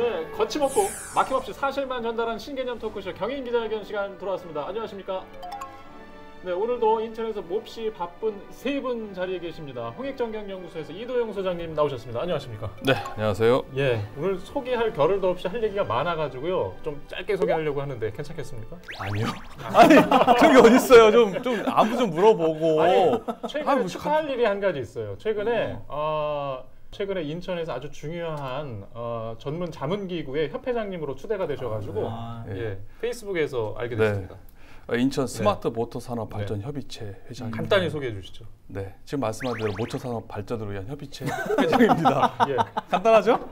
네, 거침없고 막힘없이 사실만 전달한 신개념 토크쇼 경인 기자회견 시간 들어왔습니다. 안녕하십니까? 네, 오늘도 인천에서 몹시 바쁜 세 분 자리에 계십니다. 홍익정경연구소에서 이도영 소장님 나오셨습니다. 안녕하십니까? 네, 안녕하세요. 예, 오늘 소개할 겨를도 없이 할 얘기가 많아가지고요. 좀 짧게 소개하려고 하는데 괜찮겠습니까? 아니요. 아니, 그게 어딨어요. 좀 안부 좀 물어보고. 아니, 최근에 축하할 일이 한 가지 있어요. 최근에 인천에서 아주 중요한 전문 자문기구의 협회장님으로 추대가 되셔가지고 예, 페이스북에서 알게 됐습니다. 네. 인천 스마트 모터 산업 발전 협의체 회장. 간단히 소개해 주시죠. 네, 지금 말씀하신 대로 모터 산업 발전을 위한 협의체 회장입니다. 예. 간단하죠?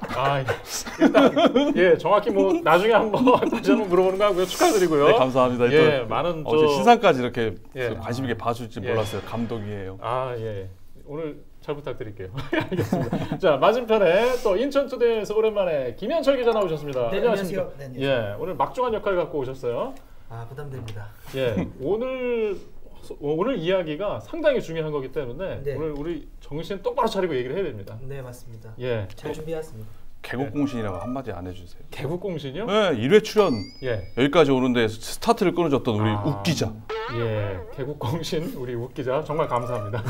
일단 예, 정확히 뭐 나중에 한번 다시 한번 물어보는 거 하고요. 축하드리고요. 네, 감사합니다. 예, 많은 제 신상까지 이렇게 예. 관심 있게 봐줄지 몰랐어요. 감동이에요. 예. 오늘 잘 부탁드릴게요. 알겠습니다. 자, 맞은편에 또 인천투데이에서 오랜만에 김현철 기자 나오셨습니다. 네, 안녕하십니까? 네, 예, 오늘 막중한 역할 갖고 오셨어요. 부담됩니다. 예, 오늘 이야기가 상당히 중요한 거기 때문에 네. 오늘 우리 정신 똑바로 차리고 얘기를 해야 됩니다. 네, 맞습니다. 예, 잘 준비했습니다. 개국공신이라고 한마디 안 해주세요. 개국공신이요? 네, 1회 출연 예. 여기까지 오는데 스타트를 끊어줬던 우리 웃기자. 예, 개국공신 우리 웃기자 정말 감사합니다.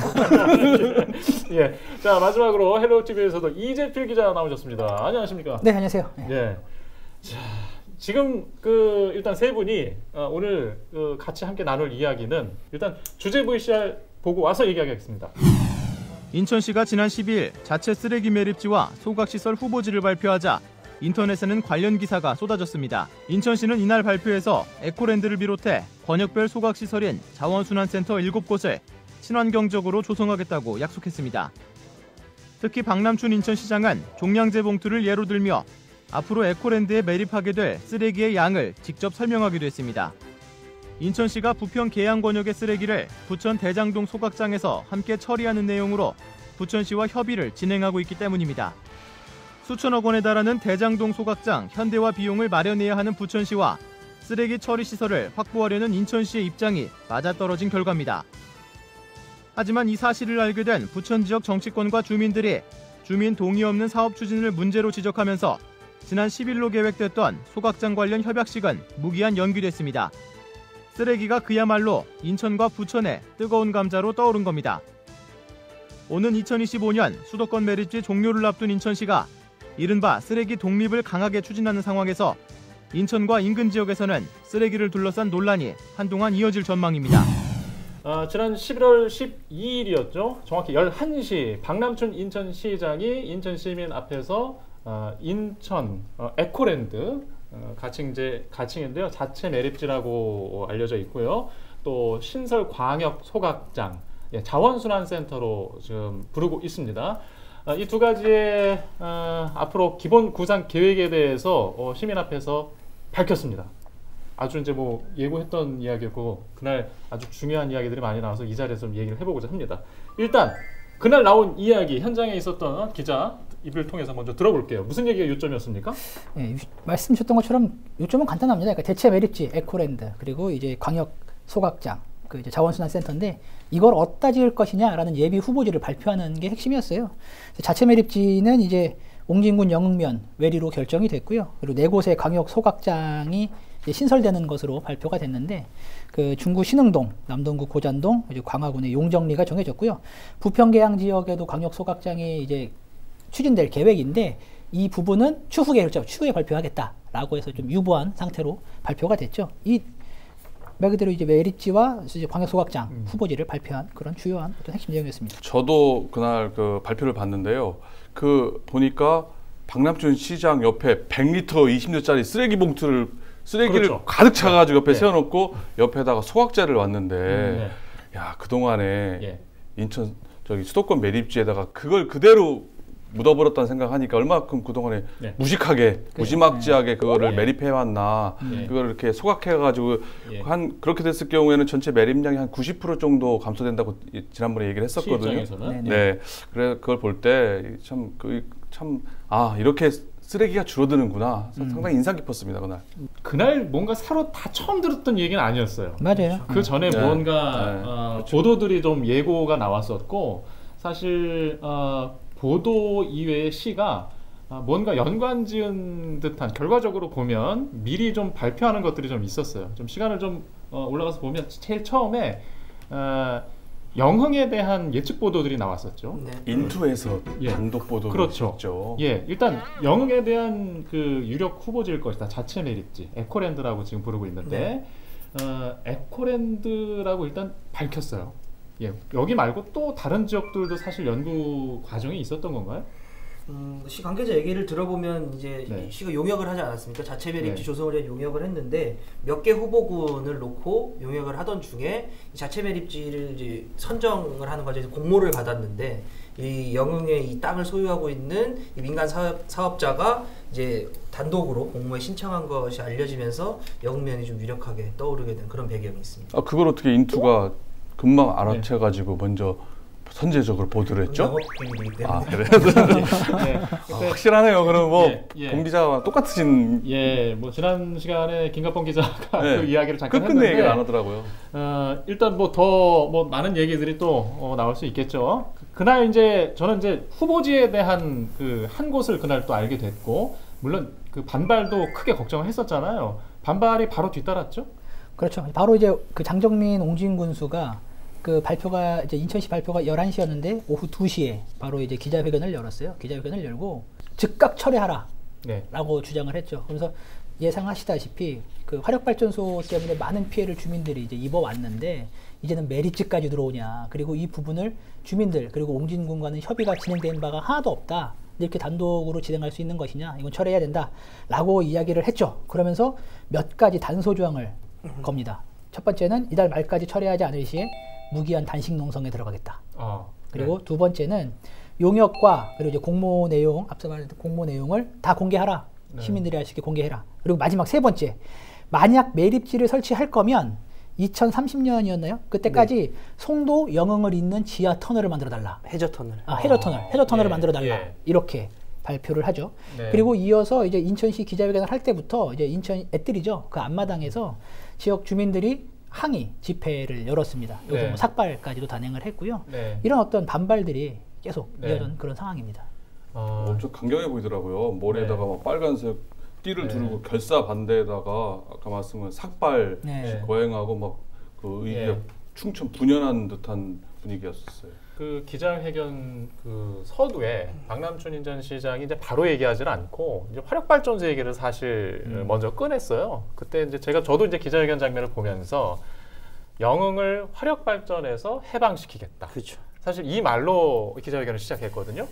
예, 자 마지막으로 헬로우TV에서도 이재필 기자 나오셨습니다. 안녕하십니까? 네, 안녕하세요. 예, 자 지금 일단 세 분이 오늘 같이 함께 나눌 이야기는 일단 주제 VCR 보고 와서 얘기하겠습니다. 인천시가 지난 12일 자체 쓰레기 매립지와 소각시설 후보지를 발표하자 인터넷에는 관련 기사가 쏟아졌습니다. 인천시는 이날 발표에서 에코랜드를 비롯해 권역별 소각시설인 자원순환센터 7곳을 친환경적으로 조성하겠다고 약속했습니다. 특히 박남춘 인천시장은 종량제 봉투를 예로 들며 앞으로 에코랜드에 매립하게 될 쓰레기의 양을 직접 설명하기도 했습니다. 인천시가 부평 계양 권역의 쓰레기를 부천 대장동 소각장에서 함께 처리하는 내용으로 부천시와 협의를 진행하고 있기 때문입니다. 수천억 원에 달하는 대장동 소각장 현대화 비용을 마련해야 하는 부천시와 쓰레기 처리 시설을 확보하려는 인천시의 입장이 맞아떨어진 결과입니다. 하지만 이 사실을 알게 된 부천 지역 정치권과 주민들이 주민 동의 없는 사업 추진을 문제로 지적하면서 지난 10일로 계획됐던 소각장 관련 협약식은 무기한 연기됐습니다. 쓰레기가 그야말로 인천과 부천의 뜨거운 감자로 떠오른 겁니다. 오는 2025년 수도권 매립지 종료를 앞둔 인천시가 이른바 쓰레기 독립을 강하게 추진하는 상황에서 인천과 인근 지역에서는 쓰레기를 둘러싼 논란이 한동안 이어질 전망입니다. 지난 11월 12일이었죠. 정확히 11시 박남춘 인천시장이 인천시민 앞에서 인천 에코랜드 가칭인데요. 자체 매립지라고 알려져 있고요. 또 신설 광역 소각장, 자원순환센터로 지금 부르고 있습니다. 이 두 가지의 앞으로 기본 구상 계획에 대해서 시민 앞에서 밝혔습니다. 아주 이제 뭐 예고했던 이야기였고 그날 아주 중요한 이야기들이 많이 나와서 이 자리에서 좀 얘기를 해보고자 합니다. 일단 그날 나온 이야기 현장에 있었던 기자 입을 통해서 먼저 들어볼게요. 무슨 얘기가 요점이었습니까? 네, 말씀 주셨던 것처럼 요점은 간단합니다. 그러니까 대체 매립지 에코랜드 그리고 이제 광역 소각장 그 이제 자원순환센터인데 이걸 어디다 지을 것이냐라는 예비 후보지를 발표하는 게 핵심이었어요. 자체 매립지는 이제 옹진군 영흥면 외리로 결정이 됐고요. 그리고 4곳의 광역 소각장이 이제 신설되는 것으로 발표가 됐는데 그 중구 신흥동, 남동구 고잔동, 이제 광화군의 용정리가 정해졌고요. 부평 계양 지역에도 광역 소각장이 이제 추진될 계획인데 이 부분은 추후에 발표하겠다라고 해서 좀 유보한 상태로 발표가 됐죠. 말 그대로 이제 매립지와 이제 광역 소각장 후보지를 발표한 그런 주요한 어떤 핵심 내용이었습니다. 저도 그날 그 발표를 봤는데요. 보니까 박남춘 시장 옆에 100리터 20리터짜리 쓰레기를 그렇죠. 가득 차가지고 옆에 세워놓고 옆에다가 소각제를 놨는데 야 그동안에 인천 수도권 매립지에다가 그걸 그대로 묻어버렸다는 생각하니까 얼마큼 그동안에 무식하게 무지막지하게 그거를 매립해왔나 그걸 이렇게 소각해가지고 그렇게 됐을 경우에는 전체 매립량이 한 90% 정도 감소된다고 지난번에 얘기를 했었거든요. 네, 그래 그걸 볼 때 이렇게 쓰레기가 줄어드는구나. 상당히 인상 깊었습니다 그날 뭔가 새로 다 처음 들었던 얘기는 아니었어요. 맞아요. 그 전에 뭔가 그렇죠. 보도들이 좀 예고가 나왔었고 사실 보도 이외에 시가 뭔가 연관지은 듯한 결과적으로 보면 미리 좀 발표하는 것들이 좀 있었어요. 좀 시간을 좀 올라가서 보면 제일 처음에 영흥에 대한 예측 보도들이 나왔었죠. 네. 인투에서 예. 단독 보도를 그렇죠. 했죠. 예, 일단 영흥에 대한 그 유력 후보지일 것이다. 자체 매립지 에코랜드라고 지금 부르고 있는데 에코랜드라고 일단 밝혔어요. 예, 여기 말고 또 다른 지역들도 사실 연구 과정이 있었던 건가요? 시 관계자 얘기를 들어보면 이제 네. 시가 용역을 하지 않았습니까? 자체 매립지 네. 조성을 위해 용역을 했는데 몇 개 후보군을 놓고 용역을 하던 중에 이 자체 매립지를 이제 선정을 하는 과정에서 공모를 받았는데 이 영흥의 이 땅을 소유하고 있는 이 민간 사업자가 이제 단독으로 공모에 신청한 것이 알려지면서 영흥면이 좀 유력하게 떠오르게 된 그런 배경이 있습니다. 그걸 어떻게 인투가 금방 알아채가지고 먼저 선제적으로 보도를 했죠? 영업 비밀이기 때문에. 그래. 네, 확실하네요. 그럼 뭐 예. 공 기자와 똑같으신. 예, 뭐 지난 시간에 김갑봉 기자가 네. 그 이야기를 잠깐 끝끝내 했는데 얘기를 안 하더라고요. 일단 뭐 더 뭐 많은 얘기들이 또 나올 수 있겠죠. 그날 이제 저는 이제 후보지에 대한 그 한 곳을 그날 또 알게 됐고, 물론 그 반발도 크게 걱정을 했었잖아요. 반발이 바로 뒤따랐죠. 그렇죠. 바로 이제 그 장정민 옹진 군수가 그 발표가 이제 인천시 발표가 11시였는데 오후 2시에 바로 이제 기자회견을 열었어요. 기자회견을 열고 즉각 철회하라. 네. 라고 주장을 했죠. 그래서 예상하시다시피 그 화력발전소 때문에 많은 피해를 주민들이 이제 입어왔는데 이제는 매립지까지 들어오냐. 그리고 이 부분을 주민들 그리고 옹진군과는 협의가 진행된 바가 하나도 없다. 이렇게 단독으로 진행할 수 있는 것이냐. 이건 철회해야 된다. 라고 이야기를 했죠. 그러면서 몇 가지 단소조항을 겁니다. 첫 번째는 이달 말까지 철회하지 않을 시에 무기한 단식 농성에 들어가겠다. 그리고 두 번째는 용역과 그리고 이제 공모 내용, 앞서 말했던 공모 내용을 다 공개하라. 시민들이 알 수 있게 공개해라. 그리고 마지막 세 번째, 만약 매립지를 설치할 거면 2030년이었나요? 그때까지 송도 영흥을 잇는 지하 터널을 만들어 달라. 해저 터널. 해저 터널을 예, 만들어 달라. 예. 이렇게 발표를 하죠. 네. 그리고 이어서 이제 인천시 기자회견을 할 때부터 이제 인천 애들이죠. 그 앞마당에서 지역 주민들이 항의 집회를 열었습니다. 여기서 네. 뭐 삭발까지도 단행을 했고요. 네. 이런 어떤 반발들이 계속 네. 이어진 그런 상황입니다. 엄청 강경해 보이더라고요. 머리에다가 막 빨간색 띠를 네. 두르고 결사 반대에다가 아까 말씀한 삭발 네. 거행하고 막 그 의기가 충천 분연한 듯한 분위기였었어요. 그 기자회견 그 서두에 박남춘 인천시장이 이제 바로 얘기하지는 않고 이제 화력발전소 얘기를 사실 먼저 꺼냈어요. 그때 이제 저도 이제 기자회견 장면을 보면서 영흥을 화력발전에서 해방시키겠다. 그렇죠. 사실 이 말로 기자회견을 시작했거든요.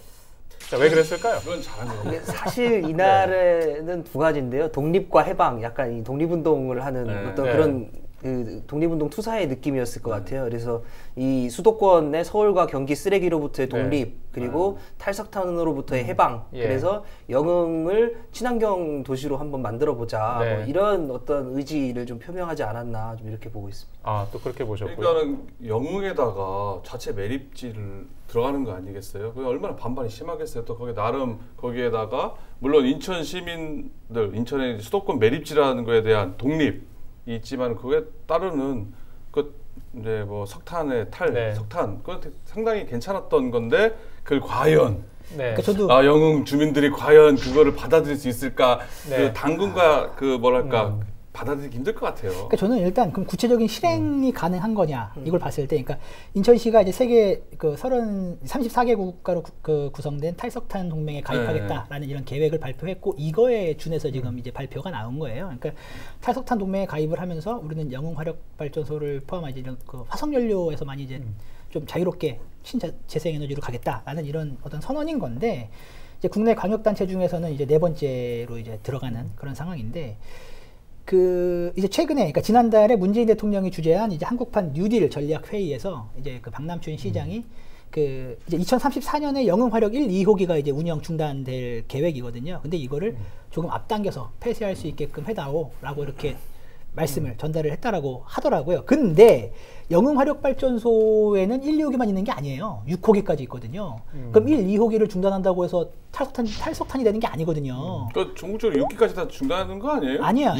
자, 왜 그랬을까요? 그건 잘한 이게 거예요. 사실 이날에는 두 가지인데요. 독립과 해방, 약간 이 독립운동을 하는 네. 어떤 네. 그런 그 독립운동 투사의 느낌이었을 것 같아요. 그래서 이 수도권의 서울과 경기 쓰레기로부터의 독립, 그리고 탈석탄으로부터의 해방. 예. 그래서 영흥을 친환경 도시로 한번 만들어 보자. 네. 뭐 이런 어떤 의지를 좀 표명하지 않았나 좀 이렇게 보고 있습니다. 또 그렇게 보셨고요. 그러니까는 영흥에다가 자체 매립지를 들어가는 거 아니겠어요? 그 얼마나 반발이 심하겠어요. 또 거기 나름 거기에다가 물론 인천 시민들 인천의 수도권 매립지라는 거에 대한 독립 있지만 그에 따르는 그 이제 뭐 석탄의 네. 석탄 그거 상당히 괜찮았던 건데 그걸 과연 네. 그러니까 저도 영흥 주민들이 과연 그거를 받아들일 수 있을까? 네. 그 당근과 그 뭐랄까 받아들이기 힘들 것 같아요. 그러니까 저는 일단 그럼 구체적인 실행이 가능한 거냐 이걸 봤을 때, 그러니까 인천시가 이제 세계 그 34개 국가로 구성된 탈석탄 동맹에 가입하겠다라는 이런 계획을 발표했고 이거에 준해서 지금 이제 발표가 나온 거예요. 그러니까 탈석탄 동맹에 가입을 하면서 우리는 영흥 화력 발전소를 포함한 이제 이런 그 화석 연료에서 많이 이제 좀 자유롭게 신재생 에너지로 가겠다라는 이런 어떤 선언인 건데, 이제 국내 광역단체 중에서는 이제 네 번째로 이제 들어가는 그런 상황인데. 그 이제 최근에, 그러니까 지난달에 문재인 대통령이 주재한 이제 한국판 뉴딜 전략 회의에서 이제 그 박남춘 시장이 그 이제 2034년에 영흥 화력 1, 2호기가 이제 운영 중단될 계획이거든요. 근데 이거를 조금 앞당겨서 폐쇄할 수 있게끔 해다오라고 이렇게 말씀을 전달을 했다라고 하더라고요. 근데 영흥 화력 발전소에는 1, 2호기만 있는 게 아니에요. 6호기까지 있거든요. 그럼 1, 2호기를 중단한다고 해서 탈석탄이 되는 게 아니거든요. 그러니까 전국적으로 6기까지 다 중단하는 거 아니에요? 아니에요.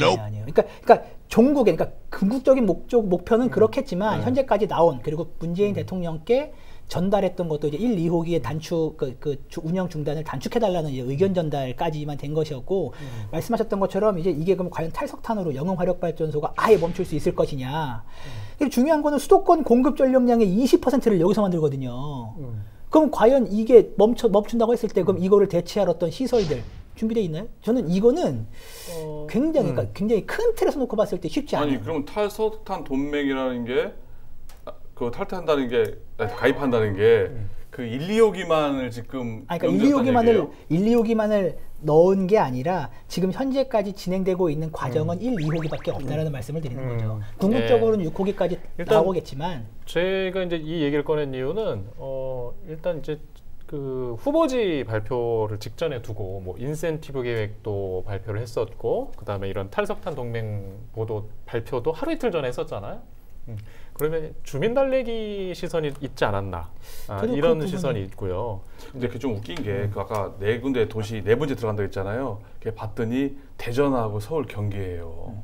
그러니까 종국에, 그러니까 궁극적인 목표는 그렇겠지만 현재까지 나온, 그리고 문재인 대통령께 전달했던 것도 이제 1, 2호기의 단축 운영 중단을 단축해달라는 이제 의견 전달까지만 된 것이었고 말씀하셨던 것처럼 이제 이게 그럼 과연 탈석탄으로 영흥 화력 발전소가 아예 멈출 수 있을 것이냐. 중요한 거는 수도권 공급 전력량의 20%를 여기서 만들거든요. 그럼 과연 이게 멈춘다고 했을 때 그럼 이거를 대체할 어떤 시설들 준비되어 있나요? 저는 이거는 굉장히 큰 틀에서 놓고 봤을 때 쉽지 않아요. 아니 그럼 탈석탄 동맹이라는 게 그 탈퇴한다는 게 가입한다는 게 그 1, 2호기만을 지금 그러니까 1, 2호기만을 넣은 게 아니라 지금 현재까지 진행되고 있는 과정은 1, 2호기밖에 없다라는 말씀을 드리는 거죠. 궁극적으로는 6호기까지 나오겠지만 제가 이제 이 얘기를 꺼낸 이유는 일단 이제 그 후보지 발표를 직전에 두고 뭐 인센티브 계획도 발표를 했었고 그다음에 이런 탈석탄 동맹 보도 발표도 하루 이틀 전에 했었잖아요. 그러면 주민 달래기 시선이 있지 않았나 이런 시선이 있고요. 근데 그게 좀 웃긴 게 그 아까 네 군데 도시 네 번째 들어간다고 했잖아요. 그게 봤더니 대전하고 서울 경기예요.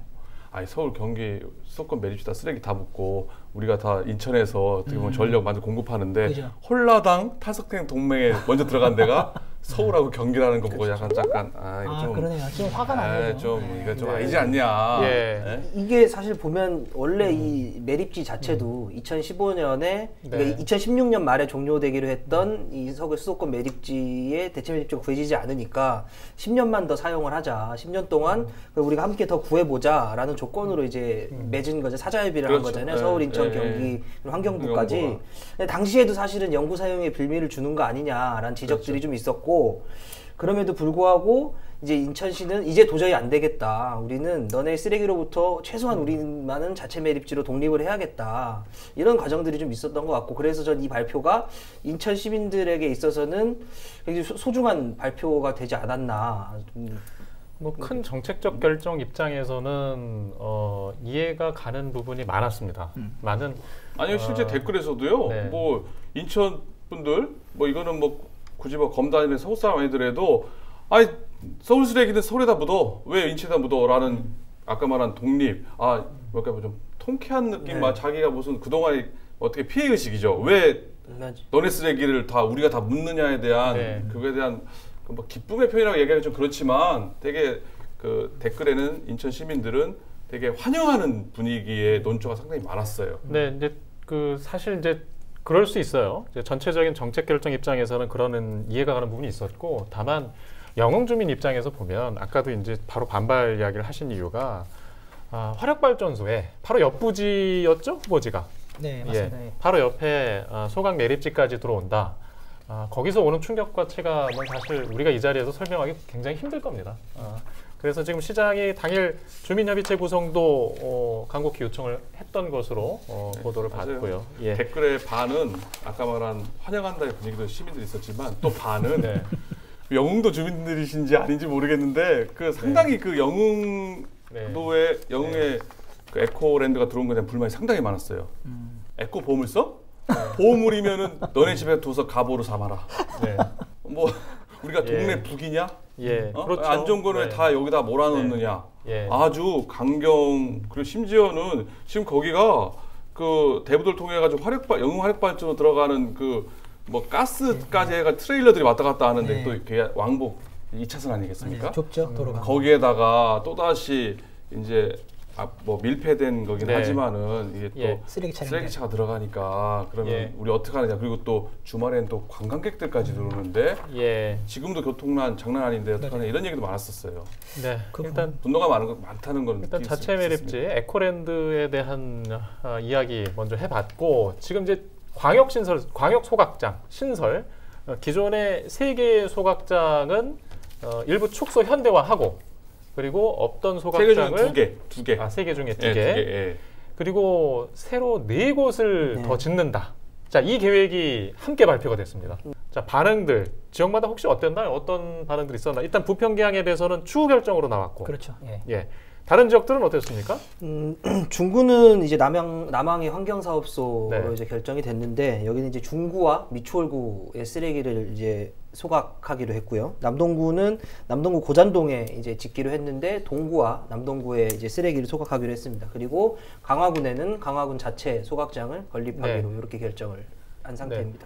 아니 서울 경기 수도권 매립지 다 쓰레기 다 묻고 우리가 다 인천에서 어떻게 보면 전력 많이 공급하는데 그죠. 홀라당 탈석탄 동맹에 먼저 들어간 데가 서울하고 경기라는 거 보고 약간 잠깐 이거 좀 그러네요. 좀 화가 나네요. 좀 이거 좀 아니지 않냐. 예. 이게 사실 보면 원래 이 매립지 자체도 2015년에 그러니까 2016년 말에 종료되기로 했던 이 서울 수도권 매립지에 대체 매립지가 구해지지 않으니까 10년만 더 사용을 하자. 10년 동안 우리가 함께 더 구해보자라는 조건으로 이제 맺은 거죠. 사자협의를 한 거잖아요. 서울, 인천, 경기, 환경부까지. 근데 당시에도 사실은 연구 사용의 빌미를 주는 거 아니냐라는 지적들이 좀 있었고. 그럼에도 불구하고 이제 인천시는 이제 도저히 안 되겠다. 우리는 너네 쓰레기로부터 최소한 우리만은 자체 매립지로 독립을 해야겠다. 이런 과정들이 좀 있었던 것 같고 그래서 전 이 발표가 인천 시민들에게 있어서는 굉장히 소중한 발표가 되지 않았나. 뭐 큰 정책적 결정 입장에서는 이해가 가는 부분이 많았습니다. 많은 아니요 실제 댓글에서도요. 네. 뭐 인천 분들 뭐 이거는 뭐 굳이 뭐 검단이나 서울 사람 아니더라도 아니 서울 쓰레기는 서울에다 묻어 왜 인천에다 묻어라는 아까 말한 독립 뭔가 좀 통쾌한 느낌만 자기가 무슨 그동안에 어떻게 피해 의식이죠. 왜 너네 쓰레기를 다 우리가 다 묻느냐에 대한 그거에 대한 뭐 기쁨의 표현이라고 얘기하기 좀 그렇지만 되게 그 댓글에는 인천 시민들은 되게 환영하는 분위기의 논조가 상당히 많았어요. 네, 이제 그 사실 이제 그럴 수 있어요. 이제 전체적인 정책 결정 입장에서는 그러는 이해가 가는 부분이 있었고 다만 영흥 주민 입장에서 보면 아까도 이제 바로 반발 이야기를 하신 이유가 화력 발전소에 바로 옆 부지였죠, 후보지가. 네, 맞습니다. 바로 옆에 소각 매립지까지 들어온다. 거기서 오는 충격과 체감은 사실 우리가 이 자리에서 설명하기 굉장히 힘들 겁니다. 그래서 지금 시장이 당일 주민협의체 구성도 간곡히 요청을 했던 것으로 보도를 봤고요. 예. 댓글의 반은 아까 말한 환영한다의 분위기도 시민들이 있었지만 또 반은 영흥도 주민들이신지 아닌지 모르겠는데 그 상당히 그 영흥도의 영흥의 그 에코랜드가 들어온 거에 대한 불만이 상당히 많았어요. 에코 보험을 써? 보험물이면은 너네 집에 둬서 갑오로 삼아라. 뭐 우리가 동네 북이냐? 그렇죠. 안 좋은 거는 왜 다 여기다 몰아넣느냐? 아주 강경 그리고 심지어는 지금 거기가 그 대부도를 통해 가지고 영흥 화력발전으로 들어가는 그 뭐 가스까지 해가 트레일러들이 왔다 갔다 하는데 또 그게 왕복 2차선 아니겠습니까? 좁죠 도로가. 거기에다가 또 다시 이제 뭐 밀폐된 거긴 하지만은 이게 또 쓰레기차가 들어가니까 그러면 우리 어떻게 하느냐. 그리고 또 주말엔 또 관광객들까지 들어오는데 지금도 교통난 장난 아닌데 어떻게 하냐 이런 얘기도 많았었어요. 네, 일단 분노가 많다는 건 일단 자체 매립지 에코랜드에 대한 이야기 먼저 해봤고 지금 이제 광역 소각장 신설 기존의 3개의 소각장은 일부 축소 현대화하고 그리고 없던 소각장을 2개. 3개 중에 2개. 그리고 새로 4곳을 더 짓는다. 자, 이 계획이 함께 발표가 됐습니다. 자, 반응들 지역마다 혹시 어땠나요? 어떤 반응들이 있었나? 일단 부평계양에 대해서는 추후 결정으로 나왔고. 그렇죠. 다른 지역들은 어땠습니까? 중구는 이제 남항의 환경사업소로 이제 결정이 됐는데 여기는 이제 중구와 미추홀구의 쓰레기를 이제 소각하기로 했고요. 남동구는 남동구 고잔동에 이제 짓기로 했는데 동구와 남동구에 이제 쓰레기를 소각하기로 했습니다. 그리고 강화군에는 강화군 자체 소각장을 건립하기로 이렇게 결정을 한 상태입니다.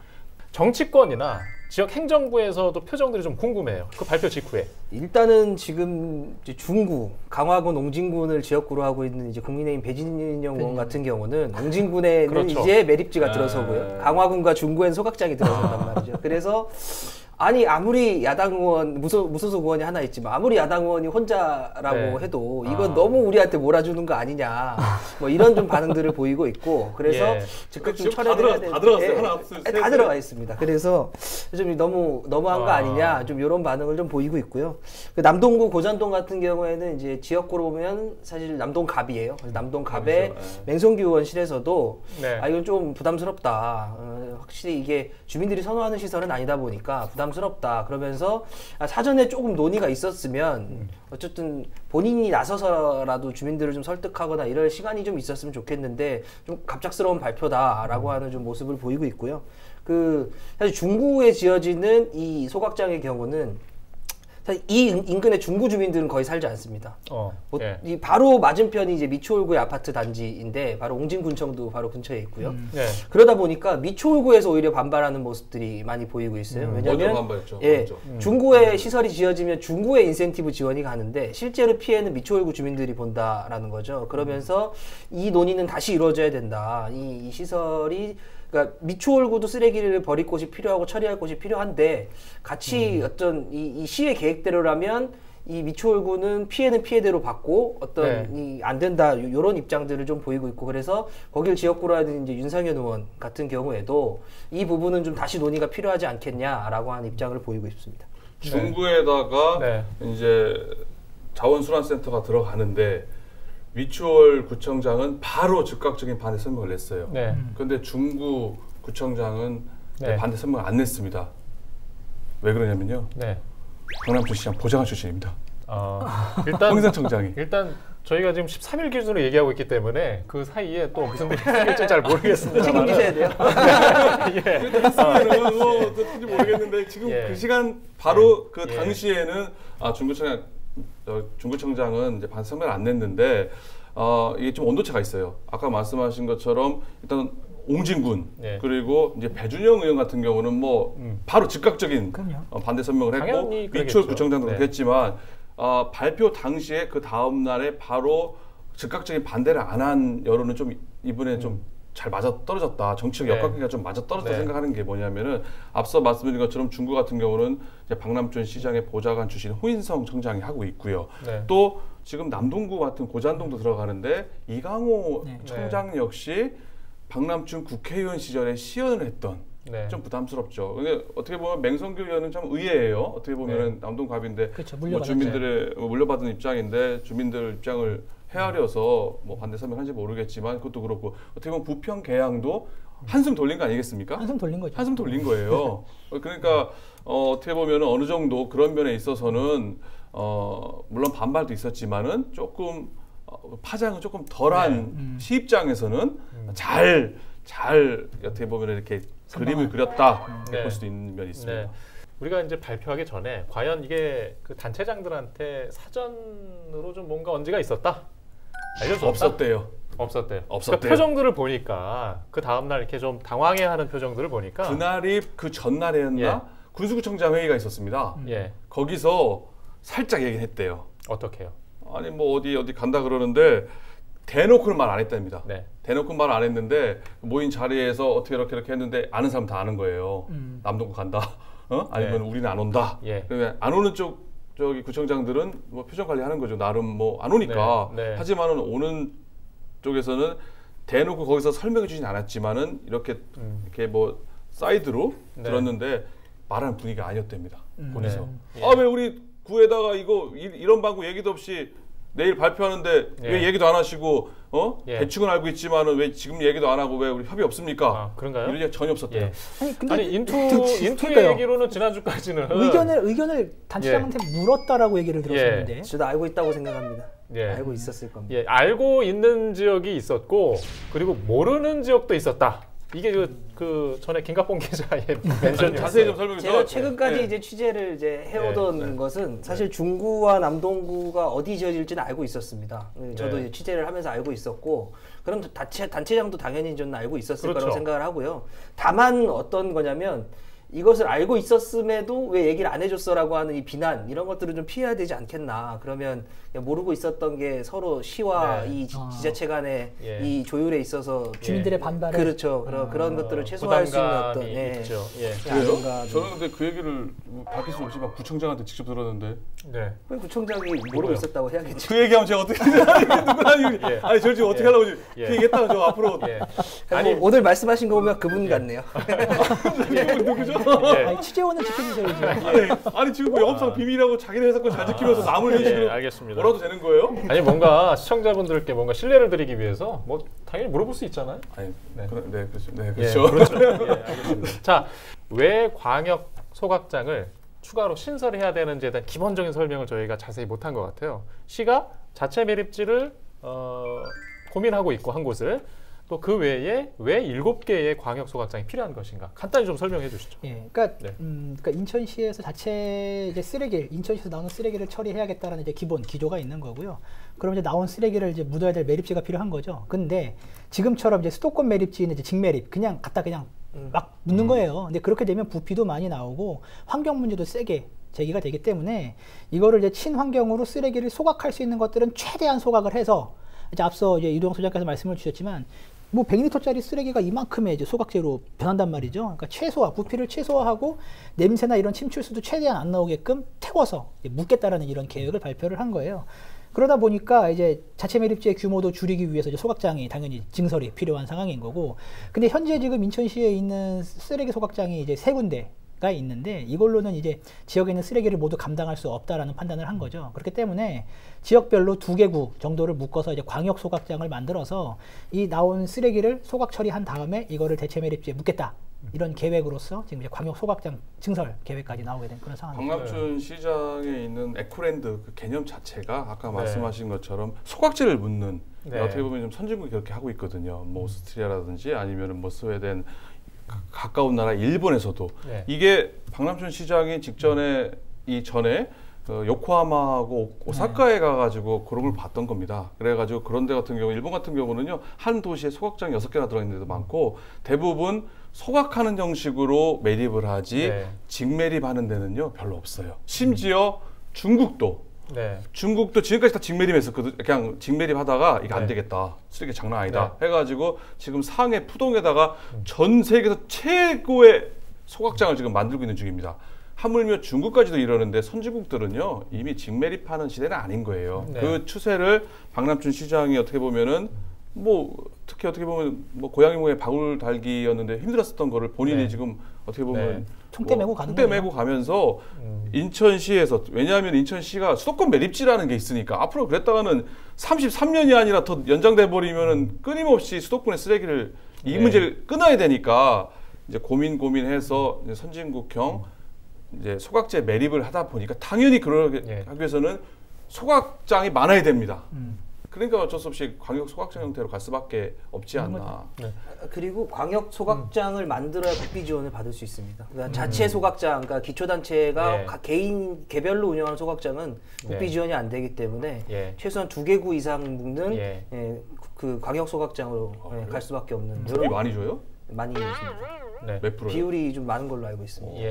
정치권이나 지역 행정부에서도 표정들이 좀 궁금해요. 그 발표 직후에. 일단은 지금 이제 중구, 강화군 옹진군을 지역구로 하고 있는 이제 국민의힘 배진영 의원 같은 경우는 옹진군에는 그렇죠. 이제 매립지가 아. 들어서고요. 강화군과 중구엔 소각장이 들어선단 말이죠. 그래서 아니 아무리 야당 의원 무소속 의원이 하나 있지만 아무리 야당 의원이 혼자라고 네. 해도 이건 너무 우리한테 몰아주는 거 아니냐 뭐 이런 좀 반응들을 보이고 있고 그래서 예. 즉각 좀 지금 철회를 해야 다 들어갔어요. 하나, 둘, 셋, 다 셋. 들어가 있습니다. 그래서 좀 너무한 거 아니냐 좀 이런 반응을 좀 보이고 있고요. 그 남동구 고잔동 같은 경우에는 이제 지역구로 보면 사실 남동갑이에요. 남동갑의 그렇죠. 맹성규 의원실에서도 네. 아 이건 좀 부담스럽다. 확실히 이게 주민들이 선호하는 시설은 아니다 보니까 부담스럽다. 그러면서 사전에 조금 논의가 있었으면 어쨌든 본인이 나서서라도 주민들을 좀 설득하거나 이럴 시간이 좀 있었으면 좋겠는데 좀 갑작스러운 발표다라고 하는 좀 모습을 보이고 있고요. 그 사실 중구에 지어지는 이 소각장의 경우는 사실 이 인근의 중구 주민들은 거의 살지 않습니다. 예. 이 바로 맞은편이 이제 미추홀구의 아파트 단지인데 바로 옹진군청도 바로 근처에 있고요. 예. 그러다 보니까 미추홀구에서 오히려 반발하는 모습들이 많이 보이고 있어요. 먼저 왜냐하면 반발했죠. 예, 먼저. 중구에 시설이 지어지면 중구에 인센티브 지원이 가는데 실제로 피해는 미추홀구 주민들이 본다라는 거죠. 그러면서 이 논의는 다시 이루어져야 된다. 이 시설이 그러니까 미추홀구도 쓰레기를 버릴 곳이 필요하고 처리할 곳이 필요한데 같이 어떤 이 시의 계획대로라면 이 미추홀구는 피해는 피해대로 받고 어떤 이 안 된다 이런 입장들을 좀 보이고 있고 그래서 거길 지역구로 하는 이제 윤상현 의원 같은 경우에도 이 부분은 좀 다시 논의가 필요하지 않겠냐라고 하는 입장을 보이고 있습니다. 중구에다가 네. 이제 자원순환센터가 들어가는데 미추홀 구청장은 바로 즉각적인 반대 설명을 냈어요. 네. 그런데 중구 구청장은 네. 반대 설명을 안 냈습니다. 왜 그러냐면요. 네. 강남시 시장 보좌관 출신입니다. 일단 홍상청장이. 일단 저희가 지금 13일 기준으로 얘기하고 있기 때문에 그 사이에 또 무슨 일이 생길지 잘 모르겠습니다. 책임지셔야 돼요. 예. 했으면은 뭐 어떤지 모르겠는데 지금 예. 그 시간 바로 그 예. 당시에는 중구청장은 이제 반대 설명을 안 냈는데 이게 좀 온도차가 있어요. 아까 말씀하신 것처럼 일단 옹진군 예. 그리고 이제 배준영 의원 같은 경우는 뭐 바로 즉각적인 반대 설명을 했고 당연히 그러겠죠. 미추홀 구청장도 네. 그랬지만 발표 당시에 그 다음 날에 바로 즉각적인 반대를 안 한 여론은 좀 이번에 좀 잘 맞아 떨어졌다. 정치적 네. 역학관계가 좀 맞아 떨어졌다 네. 생각하는 게 뭐냐면은 앞서 말씀드린 것처럼 중구 같은 경우는 이제 박남춘 시장의 보좌관 출신 호인성 청장이 하고 있고요. 네. 또 지금 남동구 같은 고잔동도 들어가는데 이강호 청장 역시 박남춘 국회의원 시절에 시연을 했던 네. 좀 부담스럽죠. 근데 어떻게 보면 맹성규 의원은 참 의외예요. 어떻게 보면 남동갑인데 그렇죠. 뭐 물려받았죠. 주민들의 물려받은 입장인데 주민들 입장을 헤아려서 뭐 반대 설명한지 모르겠지만 그것도 그렇고 어떻게 보면 부평 계양도 한숨 돌린 거 아니겠습니까? 한숨 돌린 거죠. 한숨 돌린 거예요. 그러니까 어떻게 보면 어느 정도 그런 면에 있어서는 물론 반발도 있었지만은 조금 파장은 조금 덜한 시 입장에서는 잘 어떻게 보면 이렇게 그림을 그렸다 네. 볼 수도 있는 면이 있습니다. 네. 우리가 이제 발표하기 전에 과연 이게 그 단체장들한테 사전으로 좀 뭔가 언지가 있었다? 알려줬다? 없었대요. 없었대요. 없었대요. 그러니까 표정들을 보니까 그 다음 날 이렇게 좀 당황해하는 표정들을 보니까 그날이 그 전날이었나 예. 군수구청장 회의가 있었습니다. 예. 거기서 살짝 얘기했대요. 어떻게요? 아니 뭐 어디 간다 그러는데 대놓고는 말 안 했답니다. 네. 대놓고 말 안 했는데 모인 자리에서 어떻게 이렇게 했는데 아는 사람 다 아는 거예요. 남동구 간다. 아니면 네. 우리는 안 온다. 예. 그러면 안 오는 저기 구청장들은 뭐 표정 관리하는 거죠. 나름 뭐 안 오니까. 네. 네. 하지만은 오는 쪽에서는 대놓고 거기서 설명해 주진 않았지만은 이렇게 뭐 사이드로 네. 들었는데 말하는 분위기가 아니었답니다. 거기서. 네. 아 왜 우리 구에다가 이런 방구 얘기도 없이 내일 발표하는데 예. 왜 얘기도 안 하시고 예. 대충은 알고 있지만은 왜 지금 얘기도 안 하고 왜 우리 협의 없습니까? 아, 그런가요? 이런 얘기 전혀 없었대요. 예. 아니 근데 아니 인투 그러니까요. 얘기로는 지난주까지는 의견을 단체장한테 물었다라고 얘기를 들었었는데 저도 알고 있다고 생각합니다. 예. 알고 있었을 겁니다. 예, 알고 있는 지역이 있었고 그리고 모르는 지역도 있었다. 이게 그 전에 김갑봉 기자의 멘션이 자세히 좀 설명해 제가 주세요. 최근까지 네. 이제 취재를 이제 해오던 네. 것은 사실 중구와 남동구가 어디 지어질지는 알고 있었습니다. 저도 이제 취재를 하면서 알고 있었고, 그럼 단체장도 당연히 저는 알고 있었을 그렇죠. 거라고 생각을 하고요. 다만 어떤 거냐면 이것을 알고 있었음에도 왜 얘기를 안 해줬어라고 하는 이 비난, 이런 것들은 좀 피해야 되지 않겠나. 그러면 그냥 모르고 있었던 게 서로 시와 이 지자체 간의 이 조율에 있어서 주민들의 반발을 그렇죠. 그런 것들을 최소화할 수 있는 어떤 부담감이 있죠. 그래요? 아닌가. 저는 근데 그 얘기를 밝힐 수 없지만 구청장한테 직접 들었는데 네. 왜 구청장이 모르고 있었다고 해야겠죠. 그 얘기하면 제가 어떻게 누구나 아니 저 지금 어떻게 하려고 지금 예. 그 얘기했다가 저 앞으로 아니 오늘 말씀하신 거 보면 그분 같네요. 누구죠? 예. 아니, 취재원은 지켜주셔야죠. 아니 지금 뭐 영업상 비밀하고 자기네 회사 거 잘 지키면서 남을 예, 해주시면 알겠습니다. 뭐라도 되는 거예요? 아니 뭔가 시청자분들께 뭔가 신뢰를 드리기 위해서 뭐 당연히 물어볼 수 있잖아요. 아니 네. 네 그렇죠. 네 예, 그렇죠. 그렇죠. 예, 알겠습니다. 자, 왜 광역 소각장을 추가로 신설해야 되는지에 대한 기본적인 설명을 저희가 자세히 못한 것 같아요. 시가 자체 매립지를 고민하고 있고 한 곳을 또 그 외에 왜 7개의 광역 소각장이 필요한 것인가 간단히 좀 설명해 주시죠. 예, 그러니까, 네. 그러니까 인천시에서 자체 이제 인천시에서 나오는 쓰레기를 처리해야겠다라는 이제 기본 기조가 있는 거고요. 그럼 이제 나온 쓰레기를 이제 묻어야 될 매립지가 필요한 거죠. 근데 지금처럼 이제 수도권 매립지는 이제 직매립 그냥 갖다 그냥 막 묻는 거예요. 근데 그렇게 되면 부피도 많이 나오고 환경 문제도 세게 제기가 되기 때문에 이거를 이제 친환경으로 쓰레기를 소각할 수 있는 것들은 최대한 소각을 해서 이제 앞서 이제 이동영 소장께서 말씀을 주셨지만 뭐 100리터짜리 쓰레기가 이만큼의 이제 소각재로 변한단 말이죠. 그러니까 부피를 최소화하고 냄새나 이런 침출수도 최대한 안 나오게끔 태워서 묻겠다라는 이런 계획을 발표를 한 거예요. 그러다 보니까 이제 자체 매립지의 규모도 줄이기 위해서 이제 소각장이 당연히 증설이 필요한 상황인 거고, 근데 현재 지금 인천시에 있는 쓰레기 소각장이 이제 3군데가 있는데 이걸로는 이제 지역에 있는 쓰레기를 모두 감당할 수 없다라는 판단을 한 거죠. 그렇기 때문에 지역별로 2개구 정도를 묶어서 이제 광역 소각장을 만들어서 이 나온 쓰레기를 소각 처리한 다음에 이거를 대체 매립지에 묻겠다. 이런 계획으로서 지금 이제 광역 소각장 증설 계획까지 나오게 된 그런 상황입니다. 박남춘 시장에 있는 에코랜드 그 개념 자체가 아까 말씀하신 것처럼 소각재를 묻는 어떻게 보면 좀 선진국이 그렇게 하고 있거든요. 뭐 오스트리아라든지 아니면은 뭐 스웨덴 가까운 나라 일본에서도 이게 박남춘 시장이 직전에 이전에 요코하마하고 오사카에 가가지고 그런 걸 봤던 겁니다. 그래가지고 그런 데 같은 경우 일본 같은 경우는요 한 도시에 소각장 6개나 들어있는 데도 많고 대부분 소각하는 형식으로 매립을 하지 직매립하는 데는요 별로 없어요. 심지어 중국도 지금까지 다 직매립했었거든. 그냥 직매립하다가 이게 안 되겠다. 쓰레기 장난 아니다. 해가지고 지금 상해 푸동에다가 전 세계에서 최고의 소각장을 지금 만들고 있는 중입니다. 하물며 중국까지도 이러는데 선진국들은요 이미 직매립하는 시대는 아닌 거예요. 그 추세를 박남춘 시장이 어떻게 보면은 뭐 특히 어떻게 보면 뭐 고양이 목에 바울 달기였는데 힘들었었던 거를 본인이 지금 어떻게 보면 총대 메고 가는 총대 메고 가면서 인천시에서 왜냐하면 인천시가 수도권 매립지라는 게 있으니까 앞으로 그랬다가는 33년이 아니라 더 연장돼 버리면은 끊임없이 수도권의 쓰레기를 이 문제를 끊어야 되니까 이제 고민해서 이제 선진국형 이제 소각재 매립을 하다 보니까 당연히 그러게 하기 위해서는 소각장이 많아야 됩니다. 그러니까 어쩔 수 없이 광역 소각장 형태로 갈 수밖에 없지 않나. 그리고 광역 소각장을 만들어야 국비 지원을 받을 수 있습니다. 그러니까 자체 소각장, 그러니까 기초단체가 개별로 운영하는 소각장은 국비 지원이 안 되기 때문에 최소한 2개구 이상 묶는 그 광역 소각장으로 갈 수밖에 없는. 국비 많이 줘요? 많이 줍니다. 몇 프로요? 비율이 좀 많은 걸로 알고 있습니다.